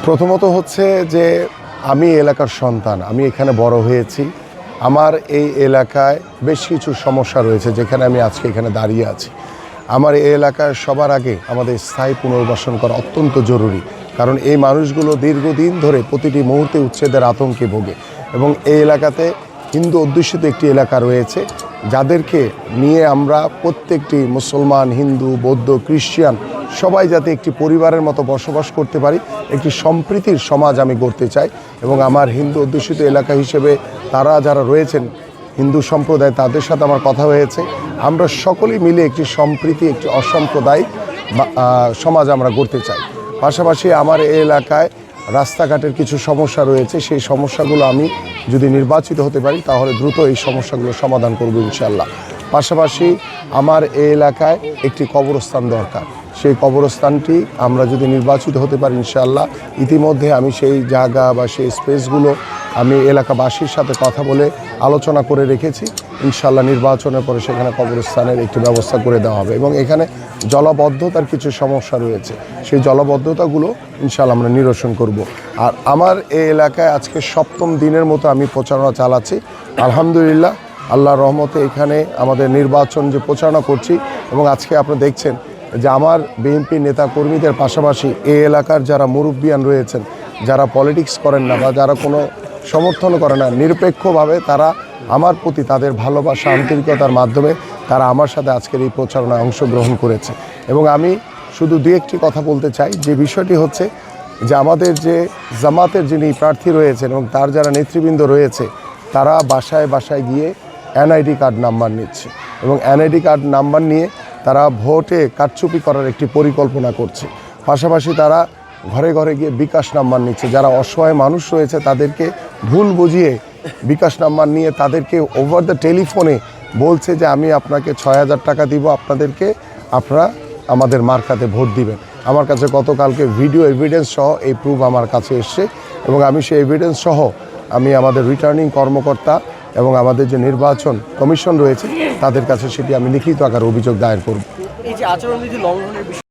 প্রথমত হচ্ছে যে আমি এলাকার সন্তান, আমি এখানে বড় হয়েছি। আমার এই এলাকায় বেশ কিছু সমস্যা রয়েছে, যেখানে আমি আজকে এখানে দাঁড়িয়ে আছি। আমার এই এলাকায় সবার আগে আমাদের স্থায়ী পুনর্বাসন করা অত্যন্ত জরুরি, কারণ এই মানুষগুলো দীর্ঘদিন ধরে প্রতিটি মুহূর্তে উচ্ছেদের আতঙ্কে ভোগে। এবং এই এলাকাতে হিন্দু অধ্যুষিত একটি এলাকা রয়েছে, যাদেরকে নিয়ে আমরা প্রত্যেকটি মুসলমান, হিন্দু, বৌদ্ধ, খ্রিস্টান সবাই যাতে একটি পরিবারের মতো বসবাস করতে পারি, একটি সম্প্রীতির সমাজ আমি গড়তে চাই। এবং আমার হিন্দু অধ্যুষিত এলাকা হিসেবে তারা যারা রয়েছেন হিন্দু সম্প্রদায়, তাদের সাথে আমার কথা হয়েছে। আমরা সকলেই মিলে একটি সম্প্রীতি, একটি অসাম্প্রদায়িক সমাজ আমরা গড়তে চাই। পাশাপাশি আমার এই এলাকায় রাস্তাঘাটের কিছু সমস্যা রয়েছে, সেই সমস্যাগুলো আমি যদি নির্বাচিত হতে পারি তাহলে দ্রুত এই সমস্যাগুলো সমাধান করব ইনশাআল্লাহ। পাশাপাশি আমার এই এলাকায় একটি কবরস্থান দরকার, সেই কবরস্থানটি আমরা যদি নির্বাচিত হতে পারি ইনশাআল্লাহ, ইতিমধ্যে আমি সেই জায়গা বা সেই স্পেসগুলো আমি এলাকাবাসীর সাথে কথা বলে আলোচনা করে রেখেছি। ইনশাআল্লাহ নির্বাচনের পরে সেখানে কবরস্থানের একটি ব্যবস্থা করে দেওয়া হবে। এবং এখানে জলাবদ্ধতার কিছু সমস্যা রয়েছে, সেই জলাবদ্ধতাগুলো ইনশাআল্লাহ আমরা নিরসন করব। আর আমার এই এলাকায় আজকে 7ম দিনের মতো আমি প্রচারণা চালাচ্ছি। আলহামদুলিল্লাহ, আল্লাহর রহমতে এখানে আমাদের নির্বাচন যে প্রচারণা করছি, এবং আজকে আপনারা দেখছেন যে আমার বিএনপি নেতা কর্মীদের পাশাপাশি এই এলাকার যারা মুরব্বিয়ান রয়েছেন, যারা পলিটিক্স করেন না বা যারা কোনো সমর্থন করে না, নিরপেক্ষভাবে তারা আমার প্রতি তাদের ভালোবাসা, আন্তরিকতার মাধ্যমে তারা আমার সাথে আজকের এই প্রচারণায় অংশগ্রহণ করেছে। এবং আমি শুধু দু একটি কথা বলতে চাই, যে বিষয়টি হচ্ছে যে আমাদের যে জামাতের যিনি প্রার্থী রয়েছেন এবং তার যারা নেতৃবৃন্দ রয়েছে, তারা বাসায় বাসায় গিয়ে এনআইডি কার্ড নাম্বার নিচ্ছে, এবং এনআইডি কার্ড নাম্বার নিয়ে তারা ভোটে কারচুপি করার একটি পরিকল্পনা করছে। পাশাপাশি তারা ঘরে ঘরে গিয়ে বিকাশ নাম্বার নিচ্ছে, যারা অসহায় মানুষ রয়েছে তাদেরকে ভুল বুঝিয়ে বিকাশ নাম্বার নিয়ে তাদেরকে ওভার দ্য টেলিফোনে বলছে যে আমি আপনাকে 6,000 টাকা দিব, আপনারা আমাদের মার্কাতে ভোট দিবেন। আমার কাছে গতকালকে ভিডিও এভিডেন্স সহ এই প্রুফ আমার কাছে এসছে, এবং আমি সেই এভিডেন্স সহ আমি আমাদের রিটার্নিং কর্মকর্তা এবং আমাদের যে নির্বাচন কমিশন রয়েছে তাদের কাছে সেটি আমি লিখিত আকারে অভিযোগ দায়ের করব। এই যে আচরণবিধি লঙ্ঘনের